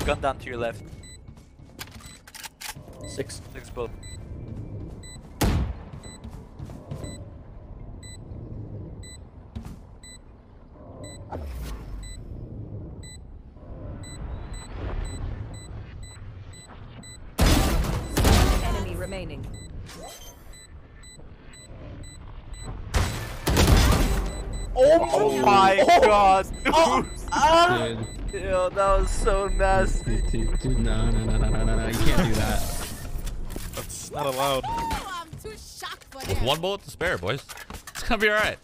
Gun down to your left. Six. Six both. Enemy remaining. Oh my god! Dude, Yo, that was so nasty. dude, no, you can't do that. That's not allowed. Oh, I'm too shocked for With one bullet to spare, boys. It's gonna be alright.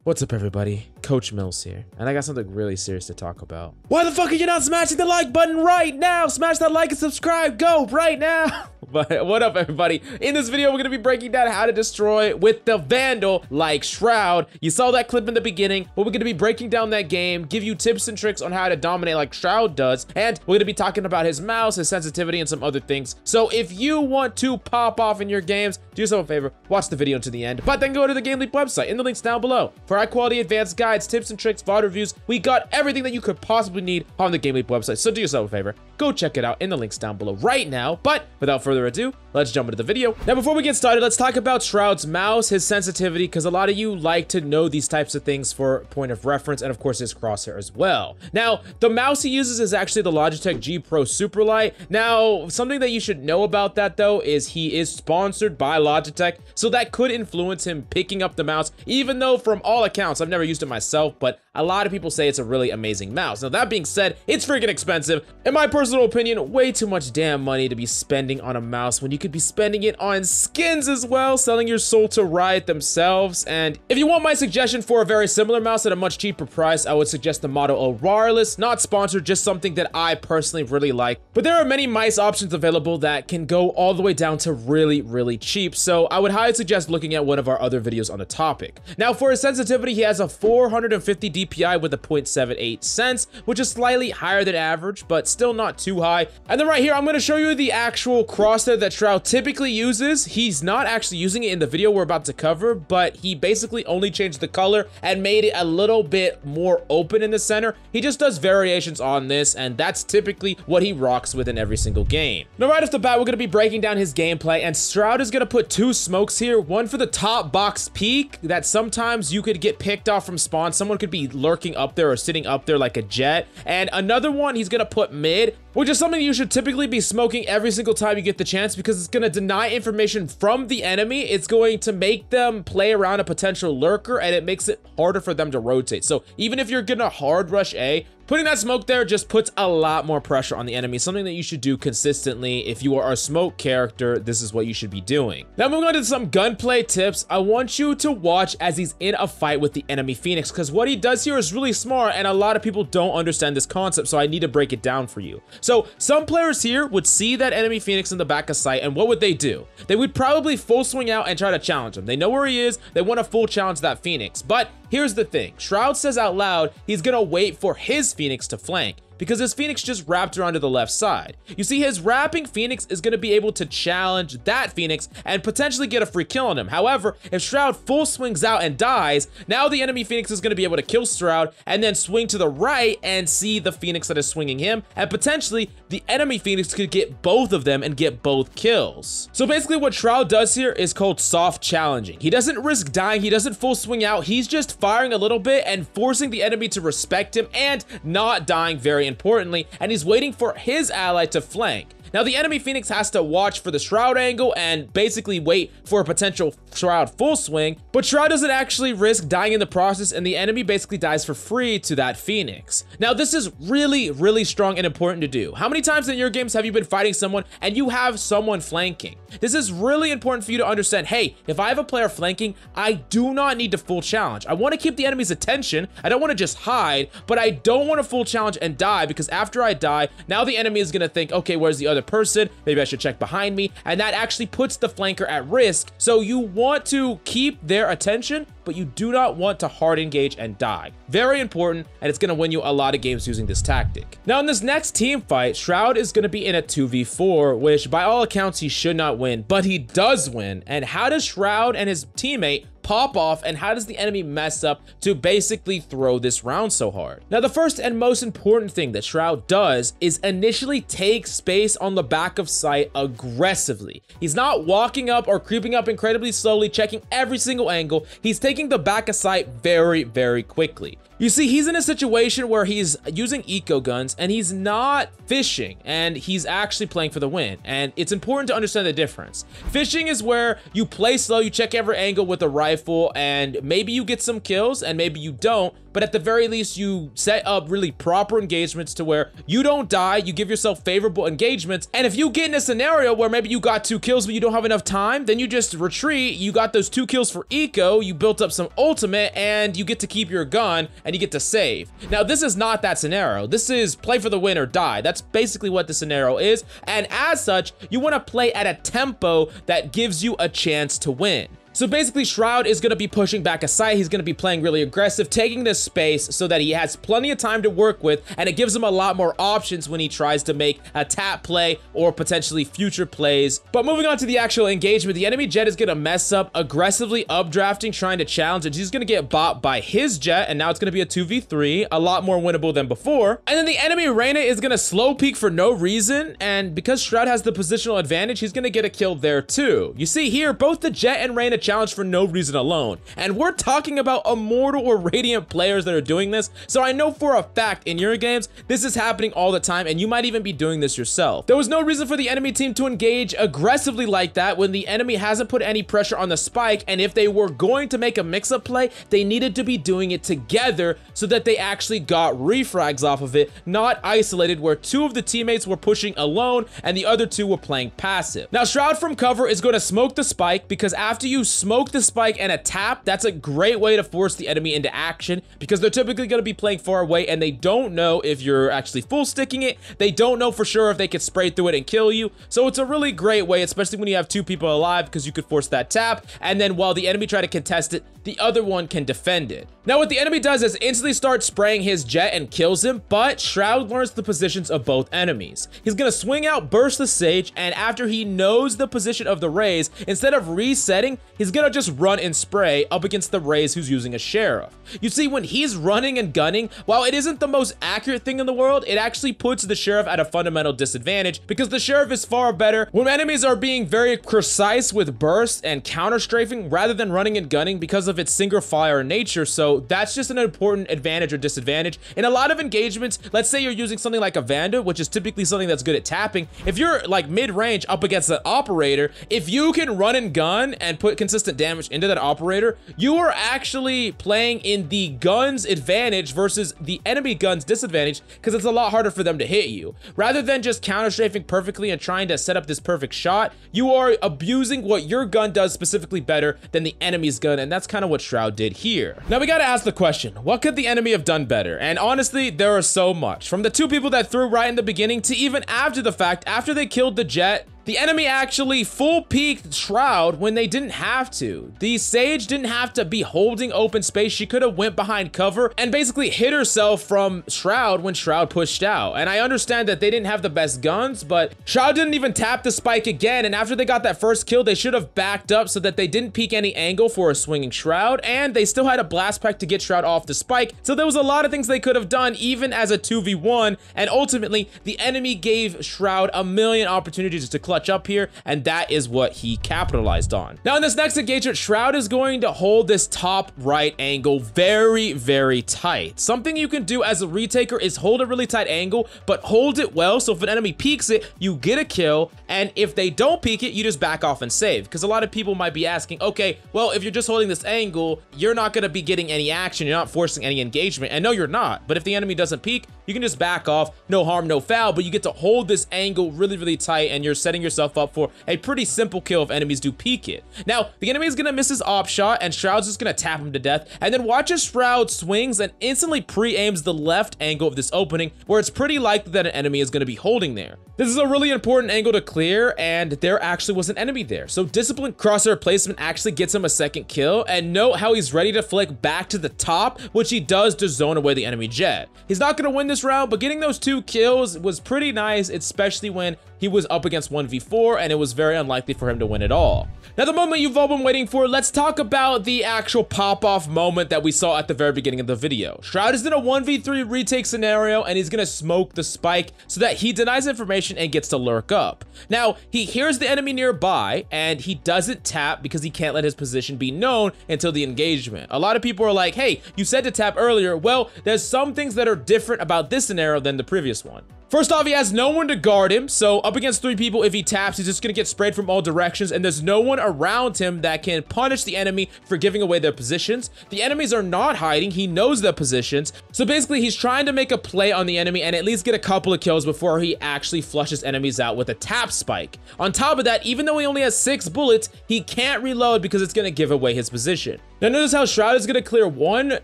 What's up, everybody? Coach Mills here, and I got something really serious to talk about. Why the fuck are you not smashing the like button right now? Smash that like and subscribe, go right now. But what up, everybody? In this video, we're gonna be breaking down how to destroy with the Vandal like Shroud. You saw that clip in the beginning, but we're gonna be breaking down that game, give you tips and tricks on how to dominate like Shroud does, and we're gonna be talking about his mouse, his sensitivity, and some other things. So if you want to pop off in your games, do yourself a favor, watch the video to the end, but then go to the Game Leap website in the links down below for high quality advanced guides, tips and tricks, VOD reviews. We got everything that you could possibly need on the Game Leap website. So do yourself a favor, go check it out in the links down below right now. But without further ado, let's jump into the video. Now, before we get started, let's talk about Shroud's mouse, his sensitivity, because a lot of you like to know these types of things for point of reference, and of course his crosshair as well. Now, the mouse he uses is actually the Logitech G Pro Superlight. Now, something that you should know about that though is he is sponsored by Logitech, so that could influence him picking up the mouse, even though from all accounts, I've never used it myself, but a lot of people say it's a really amazing mouse. Now, that being said, it's freaking expensive. In my personal opinion, way too much damn money to be spending on a mouse when you could be spending it on skins as well, selling your soul to Riot themselves. And if you want my suggestion for a very similar mouse at a much cheaper price, I would suggest the Model Wireless. Not sponsored, just something that I personally really like. But there are many mice options available that can go all the way down to really, really cheap. So I would highly suggest looking at one of our other videos on the topic. Now, for his sensitivity, he has a 450 DPI with a 0.78 cents, which is slightly higher than average, but still not too high. And then right here, I'm going to show you the actual crosshair that Shroud typically uses. He's not actually using it in the video we're about to cover, but he basically only changed the color and made it a little bit more open in the center. He just does variations on this, and that's typically what he rocks with in every single game. Now, right off the bat, we're going to be breaking down his gameplay, and Shroud is going to put two smokes here, one for the top box peek that sometimes you could get picked off from spawn. Someone could be lurking up there or sitting up there like a jet, and another one he's going to put mid, which is something you should typically be smoking every single time you get the chance, because it's going to deny information from the enemy. It's going to make them play around a potential lurker, and it makes it harder for them to rotate. So even if you're gonna hard rush A, putting that smoke there just puts a lot more pressure on the enemy, something that you should do consistently. If you are a smoke character, this is what you should be doing. Now, moving on to some gunplay tips, I want you to watch as he's in a fight with the enemy Phoenix, because what he does here is really smart, and a lot of people don't understand this concept, so I need to break it down for you. So some players here would see that enemy Phoenix in the back of sight, and what would they do? They would probably full swing out and try to challenge him. They know where he is, they want to full challenge that Phoenix. But here's the thing, Shroud says out loud he's gonna wait for his Phoenix to flank, because his Phoenix just wrapped around to the left side. You see, his wrapping Phoenix is going to be able to challenge that Phoenix and potentially get a free kill on him. However, if Shroud full swings out and dies, now the enemy Phoenix is going to be able to kill Shroud and then swing to the right and see the Phoenix that is swinging him, and potentially the enemy Phoenix could get both of them and get both kills. So basically what Shroud does here is called soft challenging. He doesn't risk dying, he doesn't full swing out, he's just firing a little bit and forcing the enemy to respect him and not dying very importantly, and he's waiting for his ally to flank. Now, the enemy Phoenix has to watch for the Shroud angle and basically wait for a potential Shroud full swing, but Shroud doesn't actually risk dying in the process, and the enemy basically dies for free to that Phoenix. Now, this is really, really strong and important to do. How many times in your games have you been fighting someone and you have someone flanking? This is really important for you to understand, hey, if I have a player flanking, I do not need to full challenge. I want to keep the enemy's attention. I don't want to just hide, but I don't want to full challenge and die, because after I die, now the enemy is going to think, okay, where's the other person? Maybe I should check behind me, and that actually puts the flanker at risk. So you want to keep their attention, but you do not want to hard engage and die. Very important, and it's going to win you a lot of games using this tactic. Now, in this next team fight, Shroud is going to be in a 2v4, which by all accounts he should not win, but he does win. And how does Shroud and his teammate pop off, and how does the enemy mess up to basically throw this round so hard? Now, the first and most important thing that Shroud does is initially take space on the back of site aggressively. He's not walking up or creeping up incredibly slowly, checking every single angle. He's taking the back of site very, very quickly. You see, he's in a situation where he's using eco guns and he's not fishing, and he's actually playing for the win. And it's important to understand the difference. Fishing is where you play slow, you check every angle with a rifle, and maybe you get some kills and maybe you don't, but at the very least you set up really proper engagements to where you don't die, you give yourself favorable engagements. And if you get in a scenario where maybe you got 2 kills but you don't have enough time, then you just retreat, you got those 2 kills for eco, you built up some ultimate, and you get to keep your gun and you get to save. Now, this is not that scenario. This is play for the win or die. That's basically what the scenario is, and as such, you want to play at a tempo that gives you a chance to win. So basically, Shroud is going to be pushing back a site. He's going to be playing really aggressive, taking this space so that he has plenty of time to work with, and it gives him a lot more options when he tries to make a tap play or potentially future plays. But moving on to the actual engagement, the enemy jet is going to mess up, aggressively updrafting, trying to challenge it. He's going to get bought by his jet, and now it's going to be a 2v3, a lot more winnable than before. And then the enemy Reyna is going to slow peek for no reason, and because Shroud has the positional advantage, he's going to get a kill there too. You see here, both the jet and Reyna challenge for no reason alone, and we're talking about immortal or radiant players that are doing this, so I know for a fact in your games this is happening all the time, and you might even be doing this yourself. There was no reason for the enemy team to engage aggressively like that when the enemy hasn't put any pressure on the spike, and if they were going to make a mix-up play, they needed to be doing it together so that they actually got refrags off of it, not isolated where 2 of the teammates were pushing alone and the other 2 were playing passive. Now, Shroud from cover is going to smoke the spike, because after you smoke the spike and a tap, that's a great way to force the enemy into action, because they're typically going to be playing far away and they don't know if you're actually full sticking it. They don't know for sure if they could spray through it and kill you. So it's a really great way, especially when you have 2 people alive, because you could force that tap, and then while the enemy try to contest it, the other one can defend it. Now, what the enemy does is instantly start spraying his jet and kills him, but Shroud learns the positions of both enemies. He's gonna swing out, burst the Sage, and after he knows the position of the Raze, instead of resetting, he's gonna just run and spray up against the Raze who's using a Sheriff. You see, when he's running and gunning, while it isn't the most accurate thing in the world, it actually puts the Sheriff at a fundamental disadvantage, because the Sheriff is far better when enemies are being very precise with bursts and counter strafing rather than running and gunning because of its single fire nature. So that's just an important advantage or disadvantage. In a lot of engagements, let's say you're using something like a Vandal, which is typically something that's good at tapping. If you're like mid-range up against an operator, if you can run and gun and put consistent damage into that operator, you are actually playing in the gun's advantage versus the enemy gun's disadvantage, because it's a lot harder for them to hit you. Rather than just counter strafing perfectly and trying to set up this perfect shot, you are abusing what your gun does specifically better than the enemy's gun, and that's kind of what Shroud did here. Now we gotta ask the question, what could the enemy have done better? And honestly, there are so much. From the 2 people that threw right in the beginning to even after the fact, after they killed the jet, the enemy actually full peeked Shroud when they didn't have to. The Sage didn't have to be holding open space. She could have went behind cover and basically hid herself from Shroud when Shroud pushed out. And I understand that they didn't have the best guns, but Shroud didn't even tap the spike again. And after they got that first kill, they should have backed up so that they didn't peek any angle for a swinging Shroud. And they still had a blast pack to get Shroud off the spike. So there was a lot of things they could have done even as a 2v1. And ultimately, the enemy gave Shroud a million opportunities to clutch up here, and that is what he capitalized on. Now in this next engagement, Shroud is going to hold this top right angle very, very tight. Something you can do as a retaker is hold a really tight angle, but hold it well, so if an enemy peeks it, you get a kill, and if they don't peek it, you just back off and save. Because a lot of people might be asking, okay, well, if you're just holding this angle, you're not going to be getting any action, you're not forcing any engagement, and no, you're not. But if the enemy doesn't peek, you can just back off, no harm, no foul, but you get to hold this angle really, really tight, and you're setting yourself up for a pretty simple kill if enemies do peek it. Now, the enemy is going to miss his op shot, and Shroud's just going to tap him to death, and then watch as Shroud swings and instantly pre-aims the left angle of this opening, where it's pretty likely that an enemy is going to be holding there. This is a really important angle to clear, and there actually was an enemy there. So disciplined crosshair placement actually gets him a second kill, and note how he's ready to flick back to the top, which he does to zone away the enemy jet. He's not going to win this round, but getting those 2 kills was pretty nice, especially when he was up against 1v1 1v4, and it was very unlikely for him to win at all. Now, the moment you've all been waiting for, let's talk about the actual pop-off moment that we saw at the very beginning of the video. Shroud is in a 1v3 retake scenario, and he's gonna smoke the spike so that he denies information and gets to lurk up. Now, he hears the enemy nearby, and he doesn't tap because he can't let his position be known until the engagement. A lot of people are like, hey, you said to tap earlier. Well, there's some things that are different about this scenario than the previous one. First off, he has no one to guard him, so up against 3 people, if he taps, he's just gonna get sprayed from all directions, and there's no one around him that can punish the enemy for giving away their positions. The enemies are not hiding, he knows their positions, so basically he's trying to make a play on the enemy and at least get a couple of kills before he actually flushes enemies out with a tap spike. On top of that, even though he only has 6 bullets, he can't reload because it's gonna give away his position. Now notice how Shroud is gonna clear one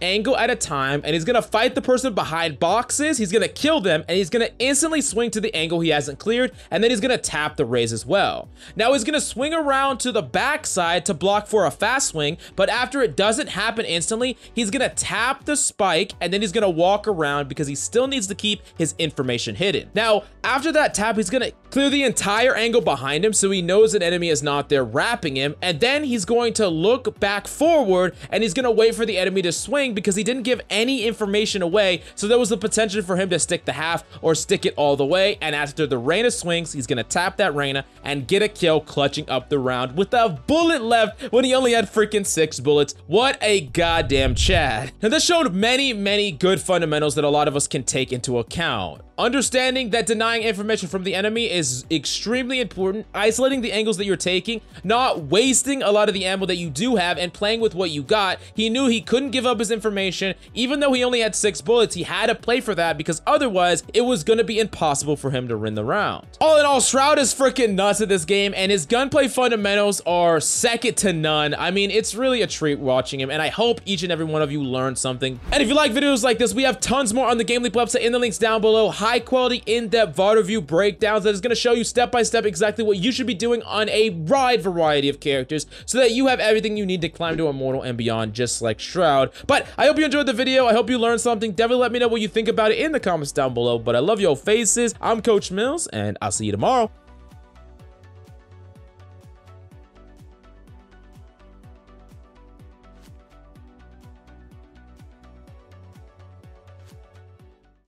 angle at a time, and he's gonna fight the person behind boxes, he's gonna kill them, and he's gonna instantly swing to the angle he hasn't cleared, and then he's gonna tap the raise as well. Now he's gonna swing around to the backside to block for a fast swing, but after it doesn't happen instantly, he's gonna tap the spike, and then he's gonna walk around because he still needs to keep his information hidden. Now, after that tap, he's gonna clear the entire angle behind him so he knows an enemy is not there wrapping him, and then he's going to look back forward and he's gonna wait for the enemy to swing because he didn't give any information away, so there was the potential for him to stick the half or stick it all the way, and after the Reyna swings, he's gonna tap that Reyna and get a kill, clutching up the round with a bullet left when he only had freaking 6 bullets. What a goddamn Chad. Now this showed many good fundamentals that a lot of us can take into account. Understanding that denying information from the enemy is extremely important, isolating the angles that you're taking, not wasting a lot of the ammo that you do have, and playing with what you got. He knew he couldn't give up his information. Even though he only had 6 bullets, he had to play for that because otherwise it was gonna be impossible for him to win the round. All in all, Shroud is freaking nuts at this game, and his gunplay fundamentals are second to none. I mean, it's really a treat watching him, and I hope each and every one of you learned something. And if you like videos like this, we have tons more on the Game Leap website in the links down below. High quality, in-depth VOD review breakdowns that is going to show you step by step exactly what you should be doing on a wide variety of characters so that you have everything you need to climb to Immortal and beyond, just like Shroud. But I hope you enjoyed the video. I hope you learned something. Definitely let me know what you think about it in the comments down below. But I love your faces. I'm Coach Mills, and I'll see you tomorrow.